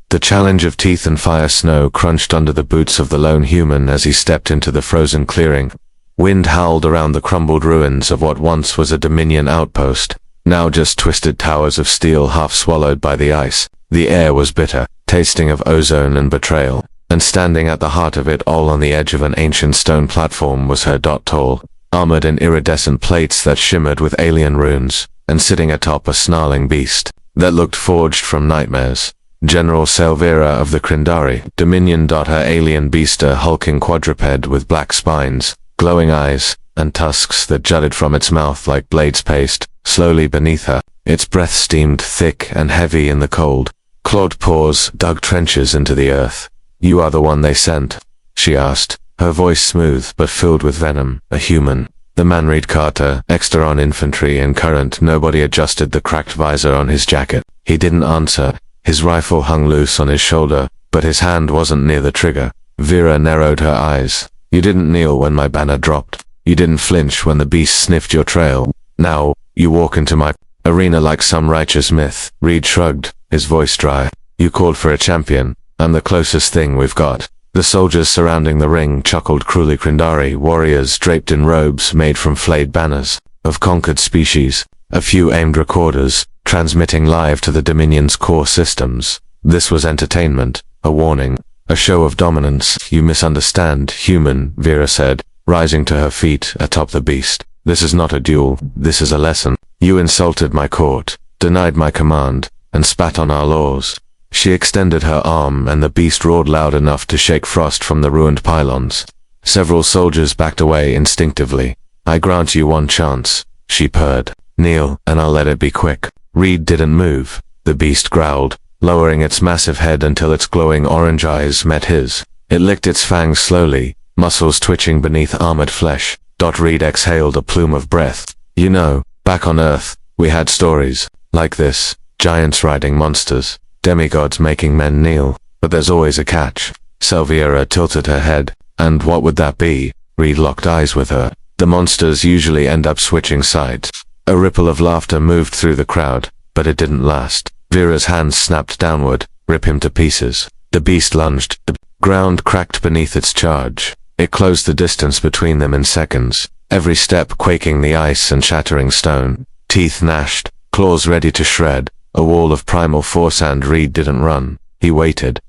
The challenge of teeth and fire snow crunched under the boots of the lone human as he stepped into the frozen clearing. Wind howled around the crumbled ruins of what once was a Dominion outpost, now just twisted towers of steel half swallowed by the ice. The air was bitter, tasting of ozone and betrayal, and standing at the heart of it all on the edge of an ancient stone platform was her tall, armored in iridescent plates that shimmered with alien runes, and sitting atop a snarling beast that looked forged from nightmares. General Selvira of the Krindari, Dominion. Her alien beast, a hulking quadruped with black spines, glowing eyes, and tusks that jutted from its mouth like blades paste. Slowly beneath her, its breath steamed thick and heavy in the cold. Clawed paws dug trenches into the earth. "You are the one they sent?" she asked, her voice smooth but filled with venom. "A human." The man read Carter, extra on infantry and current. Nobody adjusted the cracked visor on his jacket. He didn't answer. His rifle hung loose on his shoulder, but his hand wasn't near the trigger. Vera narrowed her eyes. "You didn't kneel when my banner dropped. You didn't flinch when the beast sniffed your trail. Now, you walk into my arena like some righteous myth." Reed shrugged, his voice dry. "You called for a champion. I'm the closest thing we've got." The soldiers surrounding the ring chuckled cruelly. Krindari warriors draped in robes made from flayed banners of conquered species, a few aimed recorders, transmitting live to the Dominion's core systems. This was entertainment, a warning, a show of dominance. "You misunderstand, human," Vera said, rising to her feet atop the beast. "This is not a duel, this is a lesson. You insulted my court, denied my command, and spat on our laws." She extended her arm and the beast roared loud enough to shake frost from the ruined pylons. Several soldiers backed away instinctively. "I grant you one chance," she purred. "Kneel, and I'll let it be quick." Reed didn't move. The beast growled, lowering its massive head until its glowing orange eyes met his. It licked its fangs slowly, muscles twitching beneath armored flesh. Reed exhaled a plume of breath. "You know, back on Earth, we had stories like this. Giants riding monsters, demigods making men kneel. But there's always a catch." Selvira tilted her head. "And what would that be?" Reed locked eyes with her. "The monsters usually end up switching sides." A ripple of laughter moved through the crowd, but it didn't last. Vera's hands snapped downward, rip him to pieces. The beast lunged. The ground cracked beneath its charge. It closed the distance between them in seconds, every step quaking the ice and shattering stone. Teeth gnashed, claws ready to shred, a wall of primal force, and Reed didn't run. He waited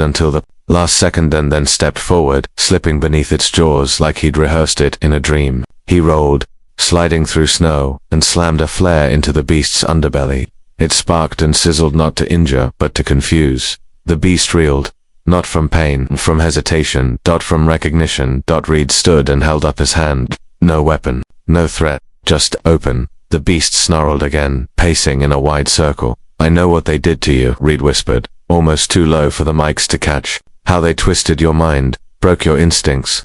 until the last second and then stepped forward, slipping beneath its jaws like he'd rehearsed it in a dream. He rolled, sliding through snow, and slammed a flare into the beast's underbelly. It sparked and sizzled, not to injure, but to confuse. The beast reeled, not from pain, from hesitation, from recognition. Reed stood and held up his hand. No weapon, no threat, just open. The beast snarled again, pacing in a wide circle. "I know what they did to you," Reed whispered, almost too low for the mics to catch. "How they twisted your mind, broke your instincts.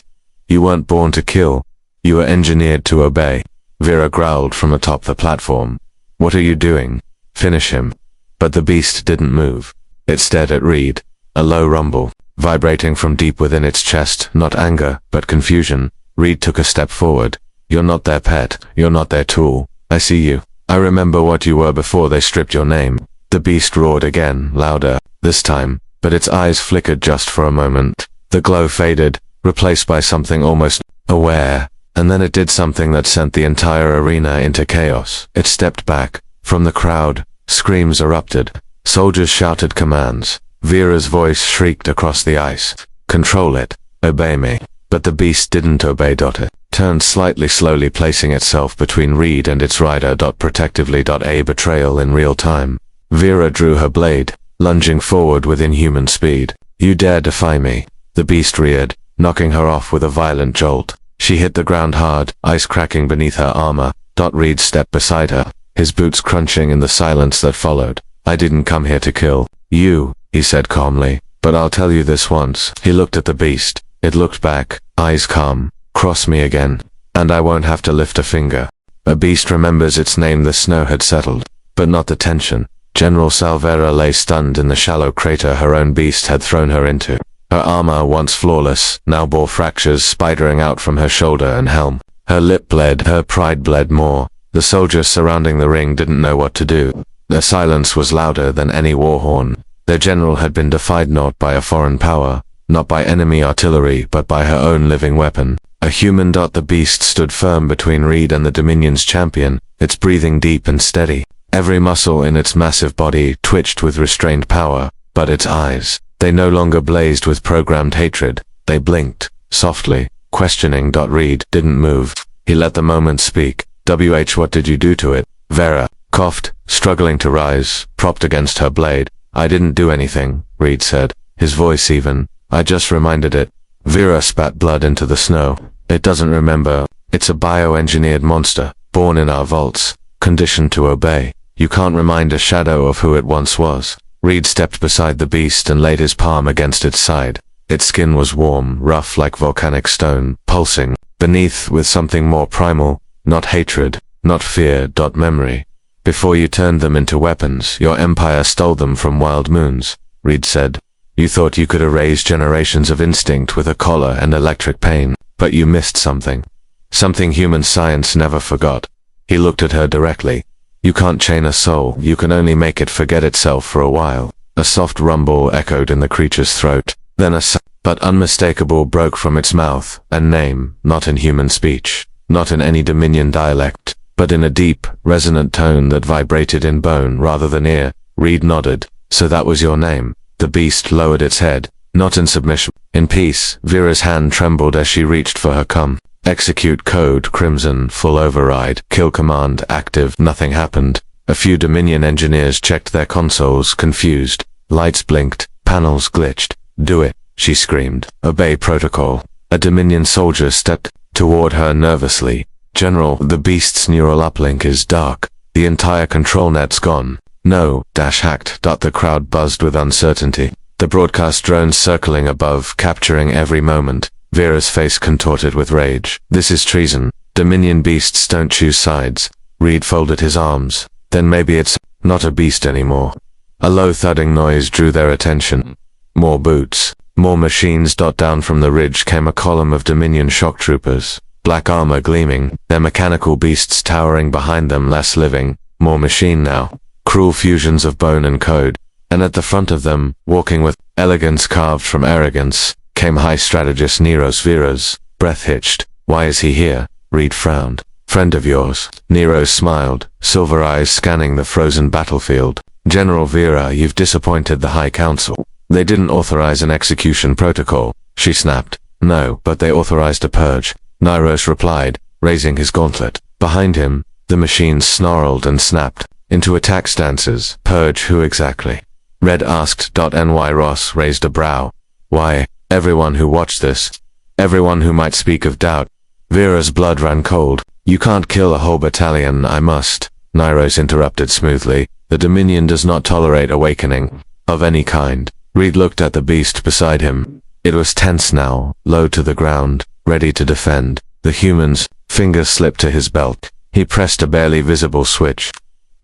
You weren't born to kill. You were engineered to obey." Vera growled from atop the platform. "What are you doing? Finish him." But the beast didn't move. It stared at Reed, a low rumble, vibrating from deep within its chest, not anger, but confusion. Reed took a step forward. "You're not their pet, you're not their tool. I see you. I remember what you were before they stripped your name." The beast roared again, louder, this time, but its eyes flickered just for a moment. The glow faded, replaced by something almost aware, and then it did something that sent the entire arena into chaos. It stepped back. From the crowd, screams erupted. Soldiers shouted commands. Vera's voice shrieked across the ice. "Control it. Obey me." But the beast didn't obey. It turned slightly, slowly placing itself between Reed and its rider. Protectively. A betrayal in real time. Vera drew her blade, lunging forward with inhuman speed. "You dare defy me?" The beast reared, knocking her off with a violent jolt. She hit the ground hard, ice cracking beneath her armor. Reed stepped beside her, his boots crunching in the silence that followed. "I didn't come here to kill you," he said calmly, "but I'll tell you this once." He looked at the beast. It looked back, eyes calm. "Cross me again, and I won't have to lift a finger." A beast remembers its name. The snow had settled, but not the tension. General Salvera lay stunned in the shallow crater her own beast had thrown her into. Her armor, once flawless, now bore fractures spidering out from her shoulder and helm. Her lip bled, her pride bled more. The soldiers surrounding the ring didn't know what to do. Their silence was louder than any war horn. Their general had been defied not by a foreign power, not by enemy artillery, but by her own living weapon. A human. The beast stood firm between Reed and the Dominion's champion, its breathing deep and steady. Every muscle in its massive body twitched with restrained power, but its eyes, they no longer blazed with programmed hatred. They blinked, softly, questioning. Reed didn't move. He let the moment speak. What did you do to it? Vera coughed, struggling to rise, propped against her blade. I didn't do anything, Reed said, his voice even. I just reminded it. Vera spat blood into the snow. It doesn't remember. It's a bioengineered monster, born in our vaults, conditioned to obey. You can't remind a shadow of who it once was. Reed stepped beside the beast and laid his palm against its side. Its skin was warm, rough like volcanic stone, pulsing, beneath with something more primal, not hatred, not fear. Memory. Before you turned them into weapons, your empire stole them from wild moons, Reed said. You thought you could erase generations of instinct with a collar and electric pain, but you missed something. Something human science never forgot. He looked at her directly. You can't chain a soul, you can only make it forget itself for a while. A soft rumble echoed in the creature's throat, then a but unmistakable broke from its mouth, a name, not in human speech, not in any Dominion dialect, but in a deep, resonant tone that vibrated in bone rather than ear. Reed nodded. So that was your name. The beast lowered its head, not in submission, in peace. Vera's hand trembled as she reached for her cum. Execute code, Crimson, full override, kill command, active. Nothing happened. A few Dominion engineers checked their consoles, confused. Lights blinked, panels glitched. Do it, she screamed. Obey protocol. A Dominion soldier stepped toward her nervously. General, the beast's neural uplink is dark. The entire control net's gone. No, hacked. The crowd buzzed with uncertainty. The broadcast drones circling above, capturing every moment. Vera's face contorted with rage. This is treason. Dominion beasts don't choose sides. Reed folded his arms. Then maybe it's not a beast anymore. A low thudding noise drew their attention. More boots. More machines. Down from the ridge came a column of Dominion shock troopers. Black armor gleaming, their mechanical beasts towering behind them, less living, more machine now. Cruel fusions of bone and code, and at the front of them, walking with elegance carved from arrogance, came high strategist Nero's Vera's, breath hitched. Why is he here? Reed frowned. Friend of yours. Nero smiled, silver eyes scanning the frozen battlefield. General Vera, you've disappointed the High Council. They didn't authorize an execution protocol, she snapped. No, but they authorized a purge, Neros replied, raising his gauntlet. Behind him, the machines snarled and snapped into attack stances. Purge who exactly? Red asked. Ny Ross raised a brow. Why, everyone who watched this. Everyone who might speak of doubt. Vera's blood ran cold. You can't kill a whole battalion. I must. Nyros interrupted smoothly. The Dominion does not tolerate awakening of any kind. Reed looked at the beast beside him. It was tense now, low to the ground, ready to defend. The human's fingers slipped to his belt. He pressed a barely visible switch.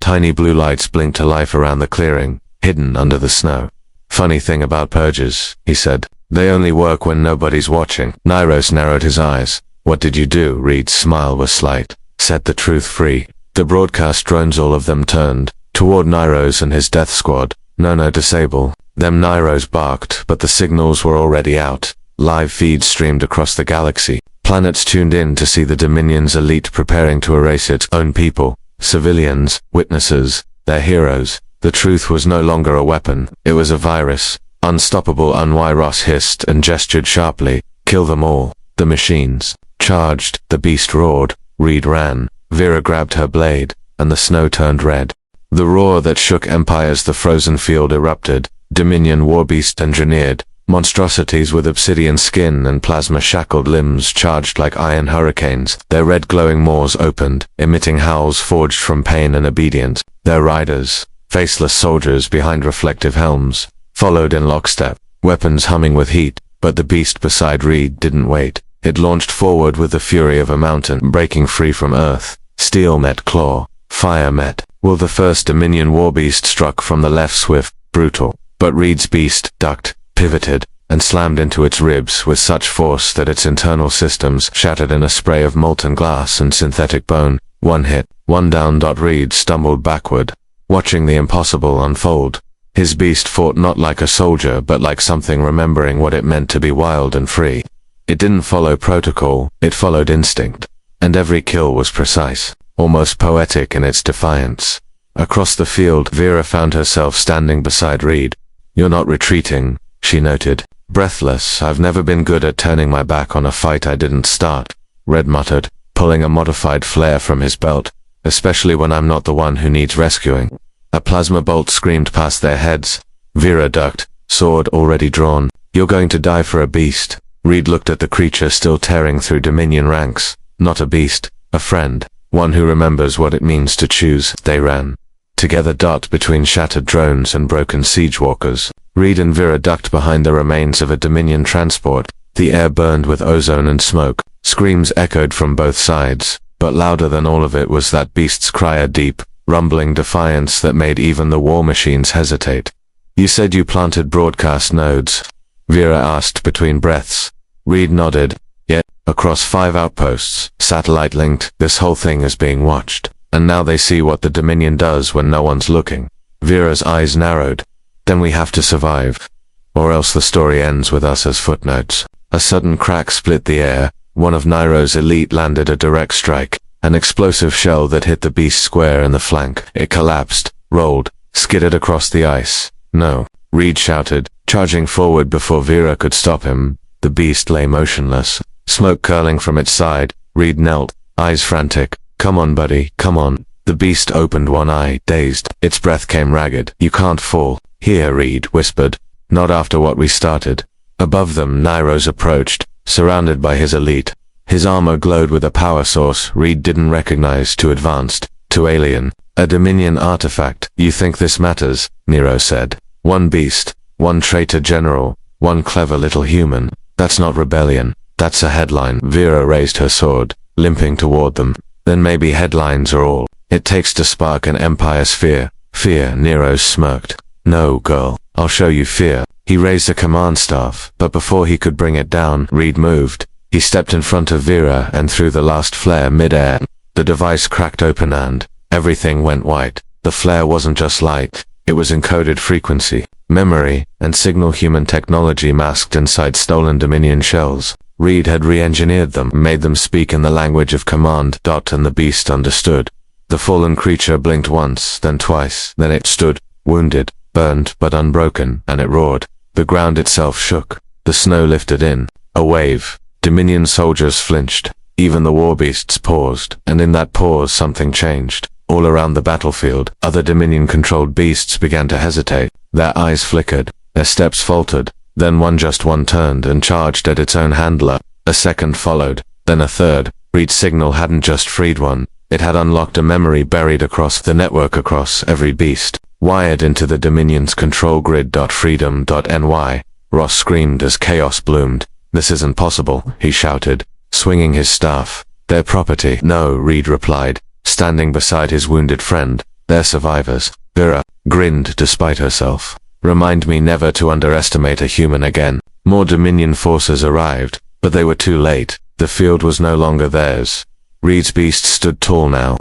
Tiny blue lights blinked to life around the clearing, hidden under the snow. Funny thing about purges, he said. They only work when nobody's watching. Nyros narrowed his eyes. What did you do? Reed's smile was slight. Set the truth free. The broadcast drones, all of them, turned toward Nyros and his death squad. No, disable them. Nyros barked, but the signals were already out. Live feeds streamed across the galaxy. Planets tuned in to see the Dominion's elite preparing to erase its own people. Civilians, witnesses, their heroes. The truth was no longer a weapon. It was a virus. Unstoppable. Ny Ross hissed and gestured sharply. Kill them all. The machines charged. The beast roared. Reed ran. Vera grabbed her blade, and the snow turned red. The roar that shook empires. The frozen field erupted. Dominion warbeast engineered. Monstrosities with obsidian skin and plasma-shackled limbs charged like iron hurricanes. Their red glowing maws opened, emitting howls forged from pain and obedience. Their riders, faceless soldiers behind reflective helms, followed in lockstep, weapons humming with heat. But the beast beside Reed didn't wait. It launched forward with the fury of a mountain, breaking free from earth. Steel met claw, fire met will. The first Dominion warbeast struck from the left, swift, brutal. But Reed's beast ducked, pivoted, and slammed into its ribs with such force that its internal systems shattered in a spray of molten glass and synthetic bone. One hit, one down. Reed stumbled backward, watching the impossible unfold. His beast fought not like a soldier but like something remembering what it meant to be wild and free. It didn't follow protocol, it followed instinct. And every kill was precise, almost poetic in its defiance. Across the field, Vera found herself standing beside Reed. "You're not retreating," she noted. "Breathless, I've never been good at turning my back on a fight I didn't start," Red muttered, pulling a modified flare from his belt. "Especially when I'm not the one who needs rescuing." A plasma bolt screamed past their heads. Vera ducked, sword already drawn. "You're going to die for a beast." Reed looked at the creature still tearing through Dominion ranks. Not a beast, a friend, one who remembers what it means to choose. They ran together, between shattered drones and broken siege walkers. Reed and Vera ducked behind the remains of a Dominion transport. The air burned with ozone and smoke. Screams echoed from both sides, but louder than all of it was that beast's cry, a deep, rumbling defiance that made even the war machines hesitate. "You said you planted broadcast nodes?" Vera asked between breaths. Reed nodded. "Yeah, across 5 outposts, satellite-linked. This whole thing is being watched. And now they see what the Dominion does when no one's looking." Vera's eyes narrowed. "Then we have to survive. Or else the story ends with us as footnotes." A sudden crack split the air. One of Nairo's elite landed a direct strike, an explosive shell that hit the beast square in the flank. It collapsed, rolled, skidded across the ice. "No," Reed shouted, charging forward before Vera could stop him. The beast lay motionless, smoke curling from its side. Reed knelt, eyes frantic. "Come on, buddy, come on." The beast opened one eye, dazed. Its breath came ragged. "You can't fall." "Here," Reed whispered. "Not after what we started." Above them, Nairos approached, surrounded by his elite. His armor glowed with a power source Reed didn't recognize, too advanced, too alien. "A Dominion artifact. You think this matters?" Nero said. "One beast, one traitor general, one clever little human. That's not rebellion. That's a headline." Vera raised her sword, limping toward them. "Then maybe headlines are all it takes to spark an empire's fear." "Fear," Nero smirked. "No, girl, I'll show you fear." He raised a command staff, but before he could bring it down, Reed moved. He stepped in front of Vera and threw the last flare mid-air. The device cracked open and everything went white. The flare wasn't just light, it was encoded frequency, memory, and signal human technology masked inside stolen Dominion shells. Reed had re-engineered them, made them speak in the language of command. And the beast understood. The fallen creature blinked once, then twice, then it stood, wounded, burned but unbroken, and it roared. The ground itself shook. The snow lifted in. A wave. Dominion soldiers flinched. Even the war beasts paused, and in that pause something changed. All around the battlefield, other Dominion-controlled beasts began to hesitate. Their eyes flickered. Their steps faltered. Then one turned and charged at its own handler. A second followed. Then a third. Reed's signal hadn't just freed one. It had unlocked a memory buried across the network, across every beast, wired into the Dominion's control grid. Freedom.ny. Ross screamed as chaos bloomed. "This isn't possible," he shouted, swinging his staff. "Their property." "No," Reed replied, standing beside his wounded friend. "They're survivors." Vera grinned despite herself. "Remind me never to underestimate a human again." More Dominion forces arrived, but they were too late. The field was no longer theirs. Reed's beast stood tall now,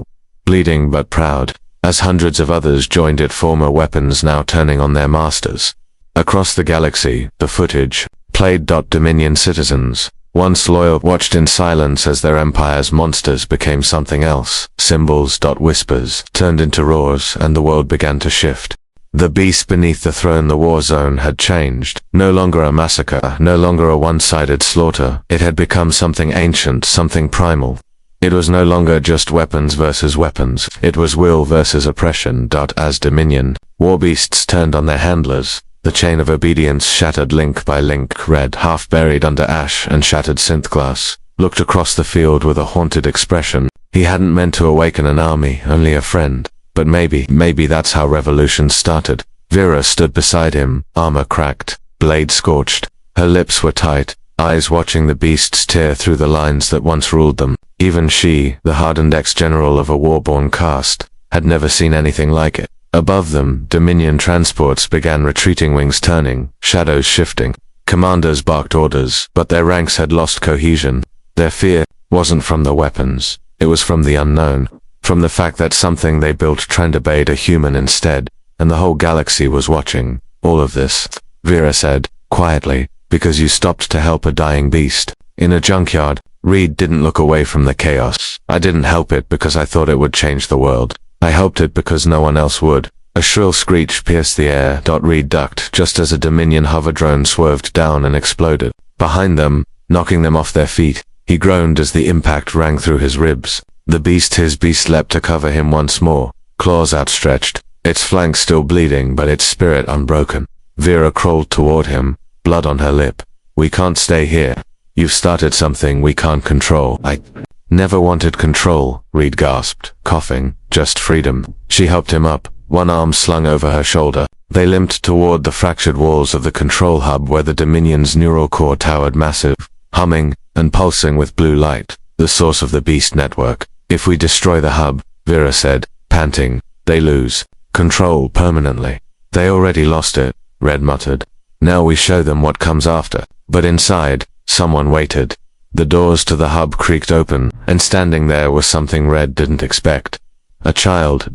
bleeding but proud, as hundreds of others joined it, former weapons now turning on their masters. Across the galaxy, the footage played. Dominion citizens, once loyal, watched in silence as their empire's monsters became something else. Symbols. Whispers turned into roars, and the world began to shift. The beast beneath the throne, the war zone, had changed. No longer a massacre, no longer a one-sided slaughter. It had become something ancient, something primal. It was no longer just weapons versus weapons. It was will versus oppression. As Dominion war beasts turned on their handlers, the chain of obedience shattered link by link. Red, half buried under ash and shattered synth glass, looked across the field with a haunted expression. He hadn't meant to awaken an army, only a friend. But maybe that's how revolution started. Vera stood beside him, armor cracked, blade scorched. Her lips were tight, eyes watching the beasts tear through the lines that once ruled them. Even she, the hardened ex-general of a war-born caste, had never seen anything like it. Above them, Dominion transports began retreating, wings turning, shadows shifting. Commanders barked orders, but their ranks had lost cohesion. Their fear wasn't from the weapons, it was from the unknown. From the fact that something they built trend obeyed a human instead. and the whole galaxy was watching. All of this, Vera said, quietly, because you stopped to help a dying beast. In a junkyard, Reed didn't look away from the chaos. I didn't help it because I thought it would change the world. I helped it because no one else would. A shrill screech pierced the air. Reed ducked just as a Dominion hover drone swerved down and exploded. Behind them, knocking them off their feet, he groaned as the impact rang through his ribs. His beast leapt to cover him once more, claws outstretched, its flanks still bleeding but its spirit unbroken. Vera crawled toward him, blood on her lip. We can't stay here. You've started something we can't control. I never wanted control, Reed gasped, coughing, just freedom. She helped him up, one arm slung over her shoulder. They limped toward the fractured walls of the control hub where the Dominion's neural core towered massive, humming, and pulsing with blue light, the source of the beast network. If we destroy the hub, Vera said, panting, they lose control permanently. They already lost it, Red muttered. Now we show them what comes after. But inside, someone waited. The doors to the hub creaked open, and standing there was something Red didn't expect. A child,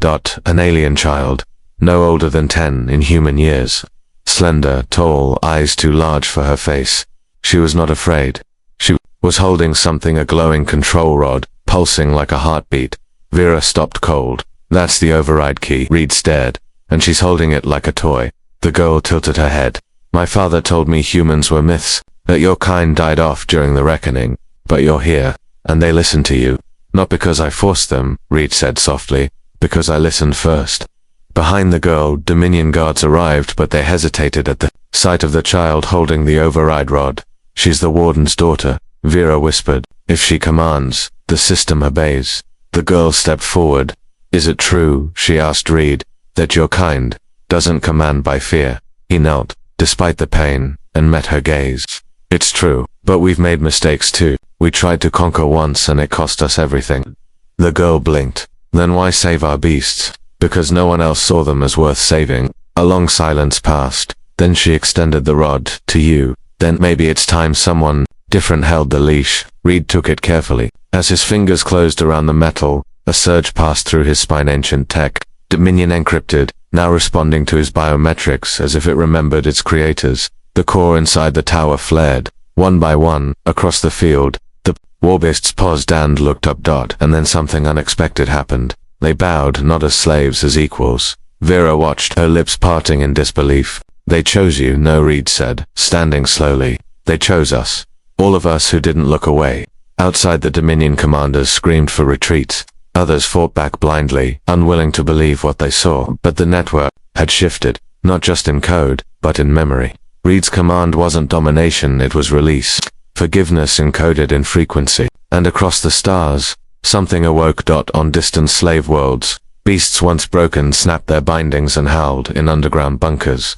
an alien child, no older than 10 in human years. Slender, tall, eyes too large for her face. She was not afraid. She was holding something, a glowing control rod, pulsing like a heartbeat. Vera stopped cold. That's the override key. Reed stared. And she's holding it like a toy. The girl tilted her head. My father told me humans were myths, that your kind died off during the reckoning. But you're here, and they listen to you. Not because I forced them, Reed said softly, because I listened first. Behind the girl, Dominion guards arrived, but they hesitated at the sight of the child holding the override rod. She's the warden's daughter, Vera whispered. If she commands, the system obeys. The girl stepped forward. Is it true, she asked Reed, that your kind doesn't command by fear? He knelt, despite the pain, and met her gaze. It's true, but we've made mistakes too. We tried to conquer once and it cost us everything. The girl blinked. Then why save our beasts? Because no one else saw them as worth saving. A long silence passed. Then she extended the rod to you. Then maybe it's time someone different held the leash. Reed took it carefully. As his fingers closed around the metal, a surge passed through his spine. Ancient tech, Dominion encrypted, now responding to his biometrics as if it remembered its creators. The core inside the tower flared, one by one, across the field. The warbeasts paused and looked up. And then something unexpected happened. They bowed, not as slaves, as equals. Vera watched, her lips parting in disbelief. They chose you, no, Reed said, standing slowly. They chose us. All of us who didn't look away. Outside, the Dominion commanders screamed for retreat. Others fought back blindly, unwilling to believe what they saw. But the network had shifted, not just in code, but in memory. Reed's command wasn't domination, it was release. Forgiveness encoded in frequency. And across the stars, something awoke. On distant slave worlds, beasts once broken snapped their bindings and howled in underground bunkers.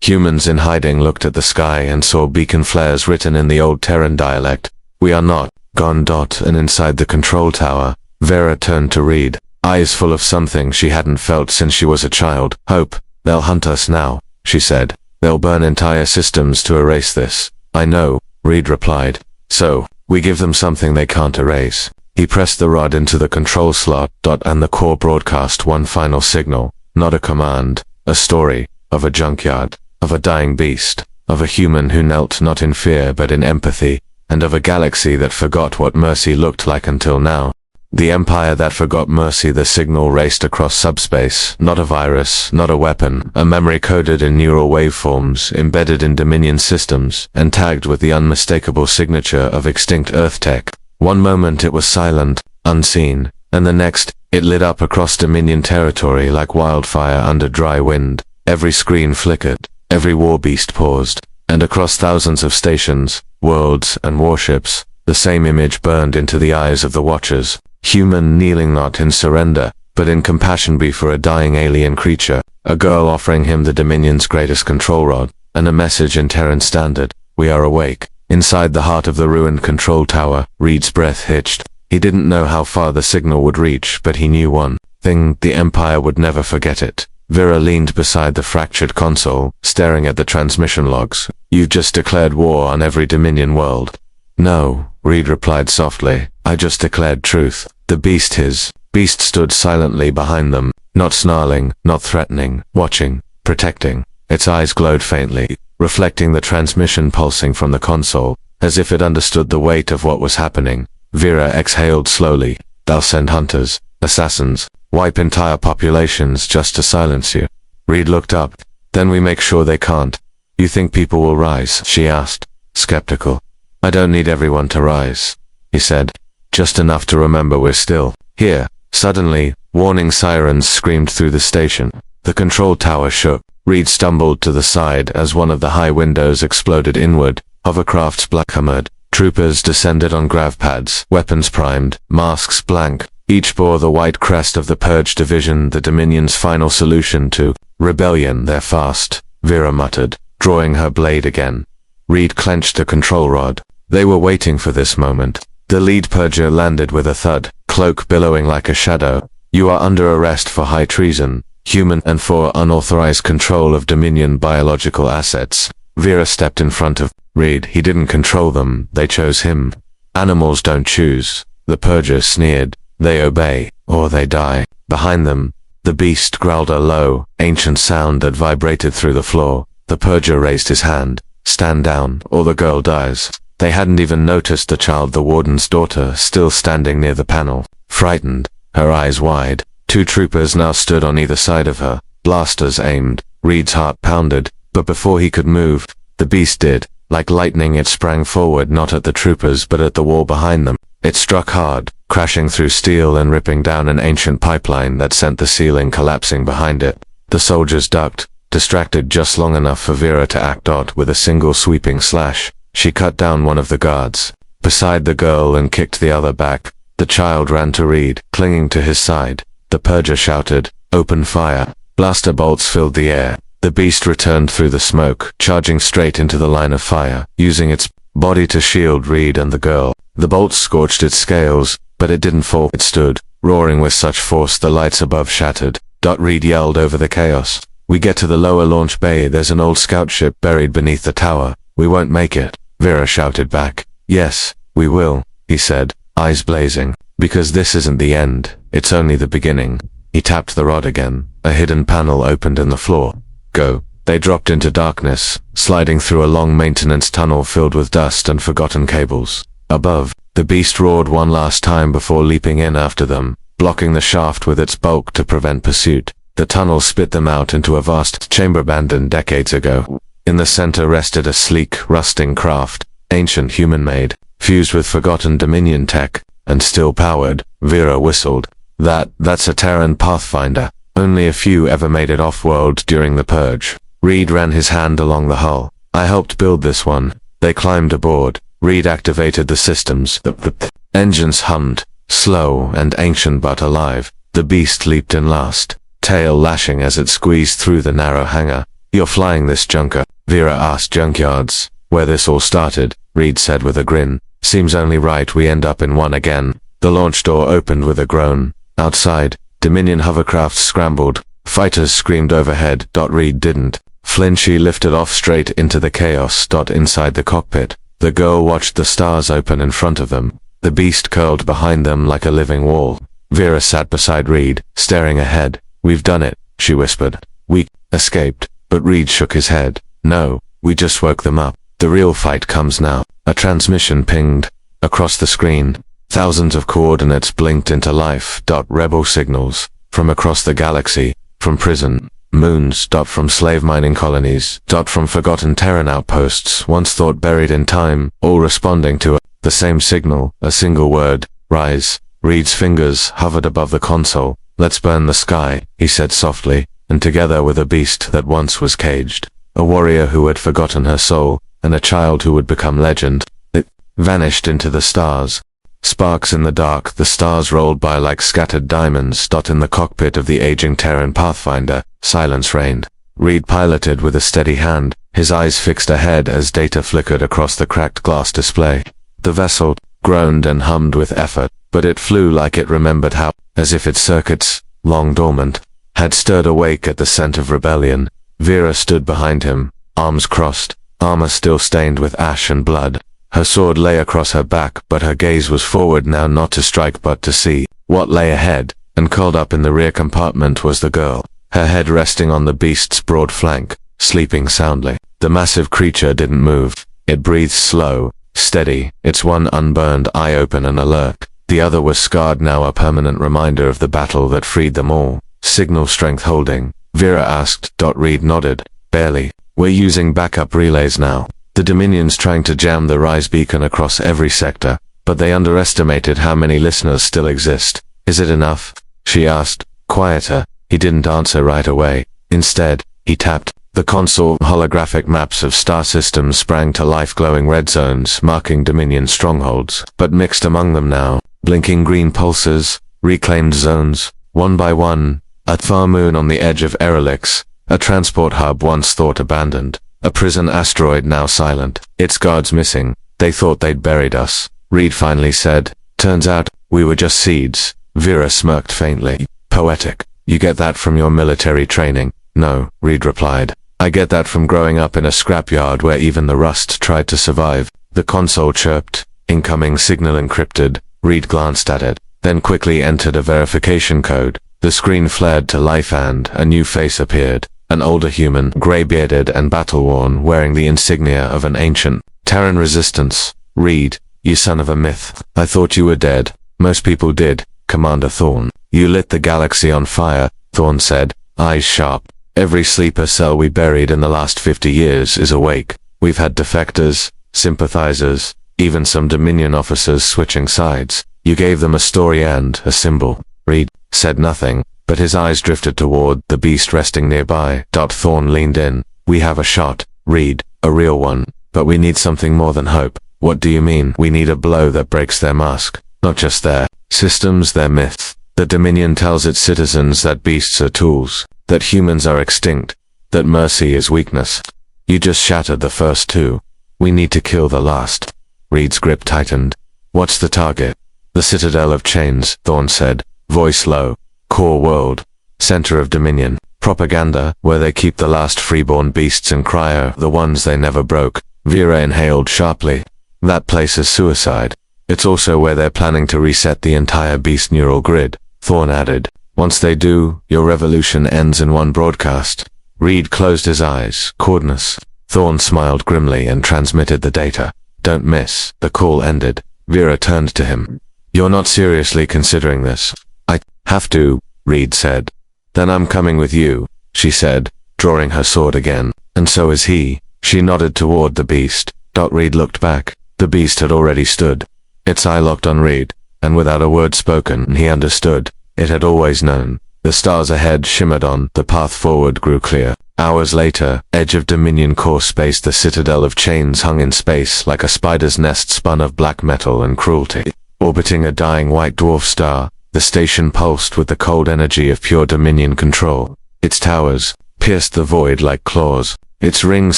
Humans in hiding looked at the sky and saw beacon flares written in the old Terran dialect. We are not gone. And inside the control tower, Vera turned to Reed, eyes full of something she hadn't felt since she was a child. Hope. They'll hunt us now, she said. They'll burn entire systems to erase this. I know, Reed replied. So, we give them something they can't erase. He pressed the rod into the control slot. And the core broadcast one final signal, not a command, a story, of a junkyard, of a dying beast, of a human who knelt not in fear but in empathy, and of a galaxy that forgot what mercy looked like until now. The empire that forgot mercy. The signal raced across subspace, not a virus, not a weapon, a memory coded in neural waveforms, embedded in Dominion systems, and tagged with the unmistakable signature of extinct Earth tech. One moment it was silent, unseen, and the next, it lit up across Dominion territory like wildfire under dry wind. Every screen flickered, every warbeast paused, and across thousands of stations, worlds, and warships, the same image burned into the eyes of the watchers. Human kneeling not in surrender, but in compassion for a dying alien creature, a girl offering him the Dominion's greatest control rod, and a message in Terran Standard, we are awake. Inside the heart of the ruined control tower, Reed's breath hitched. He didn't know how far the signal would reach, but he knew one thing, the Empire would never forget it. Vera leaned beside the fractured console, staring at the transmission logs. You've just declared war on every Dominion world. No, Reed replied softly. I just declared truth. The beast stood silently behind them, Not snarling, not threatening, watching, protecting. Its eyes glowed faintly, reflecting the transmission pulsing from the console, as if it understood the weight of what was happening. Vera exhaled slowly. They'll send hunters, assassins, wipe entire populations just to silence you. Reed looked up. Then we make sure they can't. You think people will rise? She asked, skeptical. I don't need everyone to rise, he said. Just enough to remember we're still here. Suddenly, warning sirens screamed through the station. The control tower shook. Reed stumbled to the side as one of the high windows exploded inward. Hovercrafts black hammered. Troopers descended on grav pads, weapons primed, masks blank. Each bore the white crest of the Purge Division, the Dominion's final solution to rebellion. They're fast, Vera muttered, drawing her blade again. Reed clenched the control rod. They were waiting for this moment. The lead purger landed with a thud, cloak billowing like a shadow. You are under arrest for high treason, human, and for unauthorized control of Dominion biological assets. Vera stepped in front of Reed. He didn't control them, they chose him. Animals don't choose. The purger sneered. They obey, or they die. Behind them, the beast growled a low, ancient sound that vibrated through the floor. The purger raised his hand. Stand down, or the girl dies. They hadn't even noticed the child, the warden's daughter, still standing near the panel. Frightened, her eyes wide, two troopers now stood on either side of her, blasters aimed. Reed's heart pounded, but before he could move, the beast did. Like lightning it sprang forward, not at the troopers but at the wall behind them. It struck hard, crashing through steel and ripping down an ancient pipeline that sent the ceiling collapsing behind it. The soldiers ducked, distracted just long enough for Vera to act out. With a single sweeping slash, she cut down one of the guards beside the girl and kicked the other back. The child ran to Reed, clinging to his side. The purger shouted, "Open fire." Blaster bolts filled the air. The beast returned through the smoke, charging straight into the line of fire, using its body to shield Reed and the girl. The bolts scorched its scales, but it didn't fall. It stood, roaring with such force the lights above shattered. Reed yelled over the chaos. We get to the lower launch bay. There's an old scout ship buried beneath the tower. We won't make it. Vera shouted back. Yes, we will, he said, eyes blazing. Because this isn't the end. It's only the beginning. He tapped the rod again. A hidden panel opened in the floor. Go. They dropped into darkness, sliding through a long maintenance tunnel filled with dust and forgotten cables. Above, the beast roared one last time before leaping in after them, blocking the shaft with its bulk to prevent pursuit. The tunnel spit them out into a vast chamber abandoned decades ago. In the center rested a sleek, rusting craft, ancient human-made, fused with forgotten Dominion tech, and still powered. Vera whistled. That's a Terran Pathfinder. Only a few ever made it off-world during the Purge. Reed ran his hand along the hull. I helped build this one. They climbed aboard. Reed activated the systems. The engines hummed, slow and ancient but alive. The beast leaped in last, tail lashing as it squeezed through the narrow hangar. You're flying this junker? Vera asked. Junkyards, where this all started, Reed said with a grin. Seems only right we end up in one again. The launch door opened with a groan. Outside, Dominion hovercrafts scrambled. Fighters screamed overhead. Reed didn't. Flinchy lifted off straight into the chaos. Inside the cockpit, the girl watched the stars open in front of them. The beast curled behind them like a living wall. Vera sat beside Reed, staring ahead. We've done it, she whispered. We escaped. But Reed shook his head. No, we just woke them up. The real fight comes now. A transmission pinged across the screen. Thousands of coordinates blinked into life. Rebel signals from across the galaxy, from prison moons. From slave mining colonies. From forgotten Terran outposts, once thought buried in time, all responding to the same signal, a single word: rise. Reed's fingers hovered above the console. Let's burn the sky, he said softly, and together with a beast that once was caged, a warrior who had forgotten her soul, and a child who would become legend, it vanished into the stars. Sparks in the dark, the stars rolled by like scattered diamonds. In the cockpit of the aging Terran Pathfinder, silence reigned. Reed piloted with a steady hand, his eyes fixed ahead as data flickered across the cracked glass display. The vessel groaned and hummed with effort, but it flew like it remembered how, as if its circuits, long dormant, had stirred awake at the scent of rebellion. Vera stood behind him, arms crossed, armor still stained with ash and blood. Her sword lay across her back, but her gaze was forward now, not to strike but to see what lay ahead. and curled up in the rear compartment was the girl, her head resting on the beast's broad flank, sleeping soundly. The massive creature didn't move. It breathed slow, steady, its one unburned eye open and alert. The other was scarred now, a permanent reminder of the battle that freed them all. Signal strength holding, Vera asked. Reed nodded. Barely. We're using backup relays now. The Dominion's trying to jam the Rise beacon across every sector, but they underestimated how many listeners still exist. Is it enough? She asked, quieter. He didn't answer right away. Instead, he tapped. The console. Holographic maps of star systems sprang to life, glowing red zones marking Dominion strongholds, but mixed among them now, blinking green pulses, reclaimed zones, one by one. A far moon on the edge of Erelix, a transport hub once thought abandoned, a prison asteroid now silent, its guards missing. They thought they'd buried us, Reed finally said. Turns out, we were just seeds. Vera smirked faintly. Poetic. You get that from your military training? No, Reed replied. I get that from growing up in a scrapyard where even the rust tried to survive. The console chirped. Incoming signal encrypted. Reed glanced at it, then quickly entered a verification code. The screen flared to life and a new face appeared. An older human, gray-bearded and battle-worn, wearing the insignia of an ancient Terran resistance. Reed, you son of a myth. I thought you were dead. Most people did, Commander Thorne. You lit the galaxy on fire, Thorne said, eyes sharp. Every sleeper cell we buried in the last 50 years is awake. We've had defectors, sympathizers, even some Dominion officers switching sides. You gave them a story and a symbol. Reed said nothing, but his eyes drifted toward the beast resting nearby. Thorne leaned in. We have a shot, Reed, a real one, but we need something more than hope. What do you mean? We need a blow that breaks their mask. Not just their systems, their myth. The Dominion tells its citizens that beasts are tools, that humans are extinct, that mercy is weakness. You just shattered the first two. We need to kill the last. Reed's grip tightened. What's the target? The Citadel of Chains, Thorne said, voice low. Core world. Center of Dominion. Propaganda, where they keep the last freeborn beasts in cryo, the ones they never broke. Vera inhaled sharply. That place is suicide. It's also where they're planning to reset the entire beast neural grid, Thorne added. Once they do, your revolution ends in one broadcast. Reed closed his eyes. Coordinates. Thorne smiled grimly and transmitted the data. Don't miss. The call ended. Vera turned to him. You're not seriously considering this? I have to, Reed said. Then I'm coming with you, she said, drawing her sword again. And so is he. She nodded toward the beast. Reed looked back. The beast had already stood. Its eye locked on Reed, and without a word spoken, he understood. It had always known. The stars ahead shimmered on. The path forward grew clear. Hours later, edge of Dominion core space, the Citadel of Chains hung in space like a spider's nest spun of black metal and cruelty. Orbiting a dying white dwarf star, the station pulsed with the cold energy of pure Dominion control. Its towers pierced the void like claws. Its rings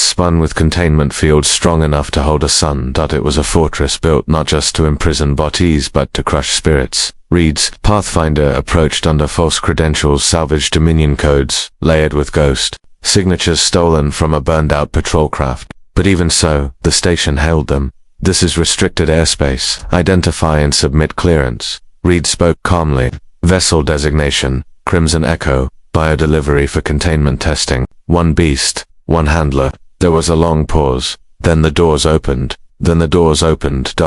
spun with containment fields strong enough to hold a sun. It was a fortress built not just to imprison bodies but to crush spirits. Reed's Pathfinder approached under false credentials, salvaged Dominion codes, layered with ghost signatures stolen from a burned-out patrol craft. But even so, the station hailed them. This is restricted airspace. Identify and submit clearance. Reed spoke calmly. Vessel designation, Crimson Echo, biodelivery for containment testing. One beast, one handler. There was a long pause. Then the doors opened.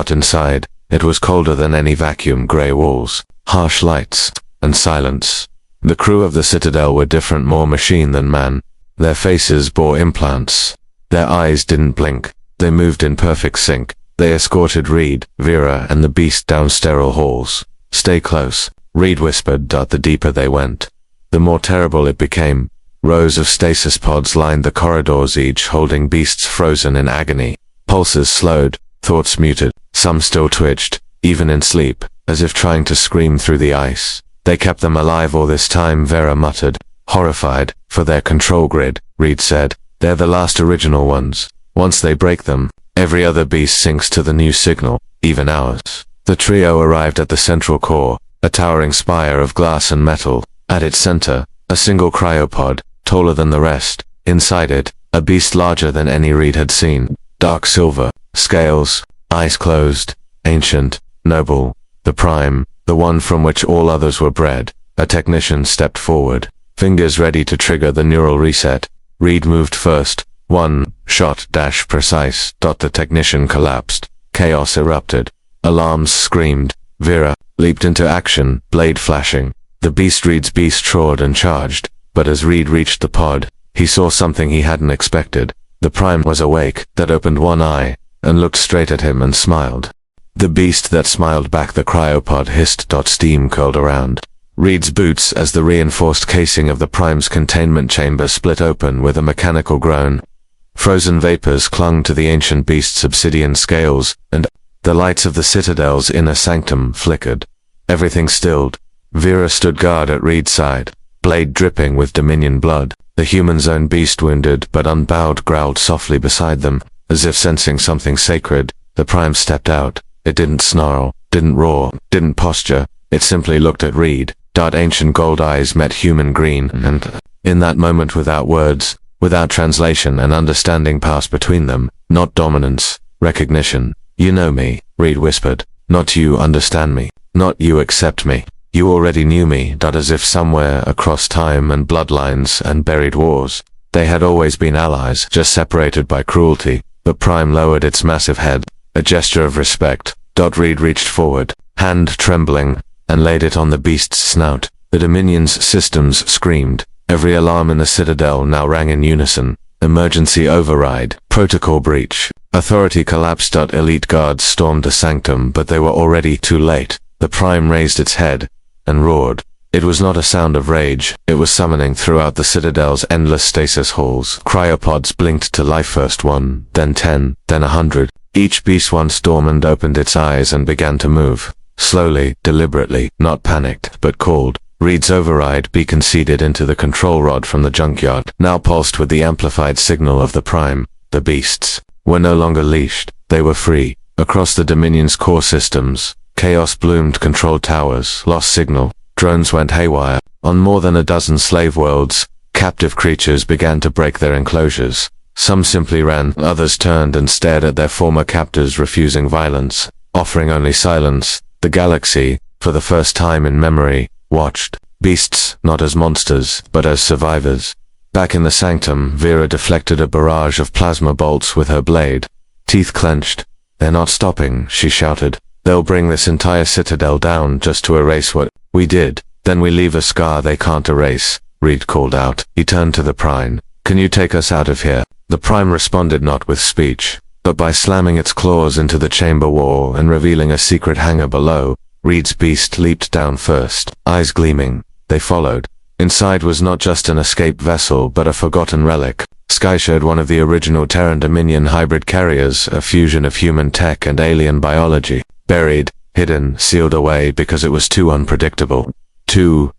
Inside, it was colder than any vacuum. Grey walls, harsh lights, and silence. The crew of the Citadel were different, more machine than man. Their faces bore implants. Their eyes didn't blink. They moved in perfect sync. They escorted Reed, Vera, and the beast down sterile halls. Stay close, Reed whispered. The deeper they went, the more terrible it became. Rows of stasis pods lined the corridors, each holding beasts frozen in agony. Pulses slowed, thoughts muted. Some still twitched, even in sleep, as if trying to scream through the ice. They kept them alive all this time, Vera muttered. Horrified, for their control grid, Reed said. They're the last original ones. Once they break them, every other beast sinks to the new signal, even ours. The trio arrived at the central core, a towering spire of glass and metal. At its center, a single cryopod, taller than the rest. Inside it, a beast larger than any Reed had seen. Dark silver, scales, eyes closed, ancient, noble, the prime, the one from which all others were bred. A technician stepped forward, fingers ready to trigger the neural reset. Reed moved first. One shot dash precise. The technician collapsed. Chaos erupted. Alarms screamed. Vera leaped into action, blade flashing. The beast Reed's beast roared and charged, but as Reed reached the pod, he saw something he hadn't expected. The Prime was awake, that opened one eye, and looked straight at him and smiled. The beast that smiled back, the cryopod hissed. Steam curled around Reed's boots as the reinforced casing of the Prime's containment chamber split open with a mechanical groan. Frozen vapors clung to the ancient beast's obsidian scales, and the lights of the Citadel's inner sanctum flickered. Everything stilled. Vera stood guard at Reed's side, blade dripping with Dominion blood. The human's own beast, wounded but unbowed, growled softly beside them, as if sensing something sacred. The Prime stepped out. It didn't snarl, didn't roar, didn't posture. It simply looked at Reed. Ancient gold eyes met human green, and in that moment, without words, without translation, and understanding passed between them. Not dominance, recognition. You know me, Reed whispered. Not you understand me. Not you accept me. You already knew me. As if somewhere across time and bloodlines and buried wars, they had always been allies, just separated by cruelty. The Prime lowered its massive head, a gesture of respect. Reed reached forward, hand trembling, and laid it on the beast's snout. The Dominion's systems screamed. Every alarm in the Citadel now rang in unison. Emergency override. Protocol breach. Authority collapsed. Elite guards stormed the sanctum, but they were already too late. The Prime raised its head and roared. It was not a sound of rage. It was summoning throughout the Citadel's endless stasis halls. Cryopods blinked to life, first 1, then 10, then 100. Each beast once dormant opened its eyes and began to move. Slowly, deliberately, not panicked, but called. Reed's override beacon seeded into the control rod from the junkyard, now pulsed with the amplified signal of the Prime. The beasts were no longer leashed. They were free. Across the Dominion's core systems, chaos bloomed. Control towers lost signal. Drones went haywire. On more than a dozen slave worlds, captive creatures began to break their enclosures. Some simply ran, others turned and stared at their former captors, refusing violence, offering only silence. The galaxy, for the first time in memory, watched. Beasts, not as monsters, but as survivors. Back in the sanctum, Vera deflected a barrage of plasma bolts with her blade. Teeth clenched. They're not stopping, she shouted. They'll bring this entire Citadel down just to erase what we did. Then we leave a scar they can't erase, Reed called out. He turned to the Prime. Can you take us out of here? The Prime responded not with speech, but by slamming its claws into the chamber wall and revealing a secret hangar below. Reed's beast leaped down first, eyes gleaming. They followed. Inside was not just an escape vessel, but a forgotten relic. Sky showed one of the original Terran Dominion hybrid carriers, a fusion of human tech and alien biology. Buried, hidden, sealed away because it was too unpredictable.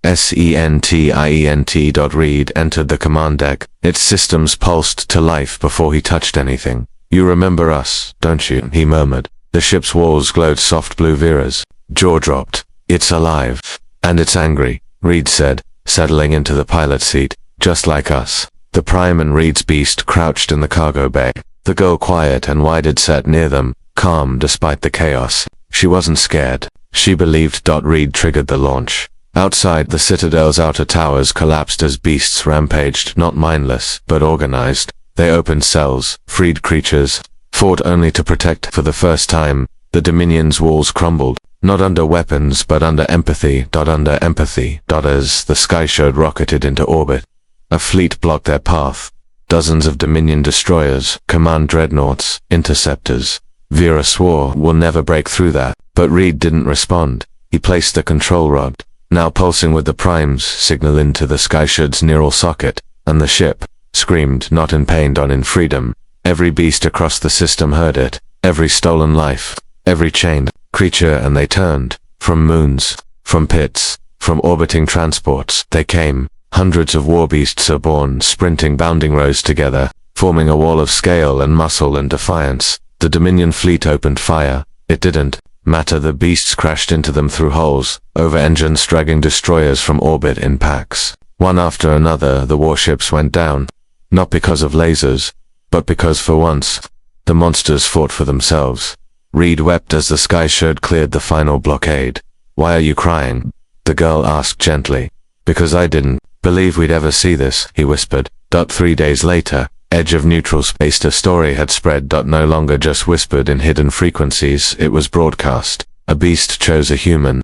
Sentient. Reed entered the command deck. Its systems pulsed to life before he touched anything. You remember us, don't you? He murmured. The ship's walls glowed soft blue. Vera's jaw dropped. It's alive. And it's angry, Reed said, settling into the pilot seat. Just like us. The Prime and Reed's beast crouched in the cargo bay. The girl, quiet and wide, sat near them, calm despite the chaos. She wasn't scared. She believed. Reed triggered the launch. Outside, the Citadel's outer towers collapsed as beasts rampaged, not mindless, but organized. They opened cells, freed creatures, fought only to protect. For the first time, the Dominion's walls crumbled, not under weapons but under empathy. Under empathy. As the Sky Showed rocketed into orbit, a fleet blocked their path. Dozens of Dominion destroyers, command dreadnoughts, interceptors. Vera swore, we'll never break through that. But Reed didn't respond. He placed the control rod, now pulsing with the Prime's signal, into the Sky Show's neural socket, and the ship screamed, not in pain, in freedom. Every beast across the system heard it. Every stolen life, every chained creature, and they turned. From moons, from pits, from orbiting transports, they came. Hundreds of war beasts are born, sprinting, bounding rows together, forming a wall of scale and muscle and defiance. The Dominion fleet opened fire. It didn't matter. The beasts crashed into them through holes, over engines, dragging destroyers from orbit in packs. One after another, the warships went down. Not because of lasers, but because for once, the monsters fought for themselves. Reed wept as the Sky Showed cleared the final blockade. Why are you crying? the girl asked gently. Because I didn't believe we'd ever see this, he whispered. 3 days later, Edge of Neutral Space, a story had spread. No longer just whispered in hidden frequencies, it was broadcast. A beast chose a human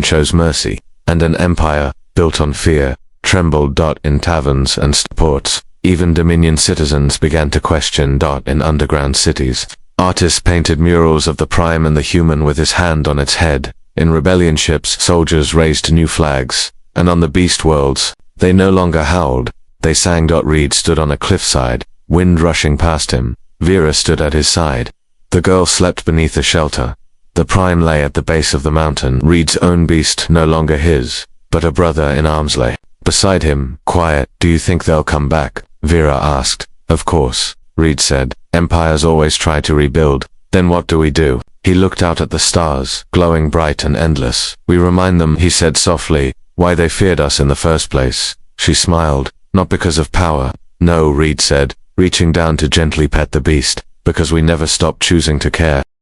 chose mercy, and an empire, built on fear, trembled. In taverns and ports, even Dominion citizens began to question. In underground cities, artists painted murals of the Prime and the human with his hand on its head. In rebellion ships, soldiers raised new flags, and on the beast worlds, they no longer howled, they sang. Reed stood on a cliffside, wind rushing past him. Vera stood at his side. The girl slept beneath a shelter. The Prime lay at the base of the mountain, Reed's own beast, no longer his, but a brother in arms lay beside him, quiet. Do you think they'll come back? Vera asked. Of course, Reed said. Empires always try to rebuild. Then what do we do? He looked out at the stars, glowing bright and endless. We remind them, he said softly, why they feared us in the first place. She smiled. Not because of power. No, Reed said, reaching down to gently pet the beast. Because we never stopped choosing to care.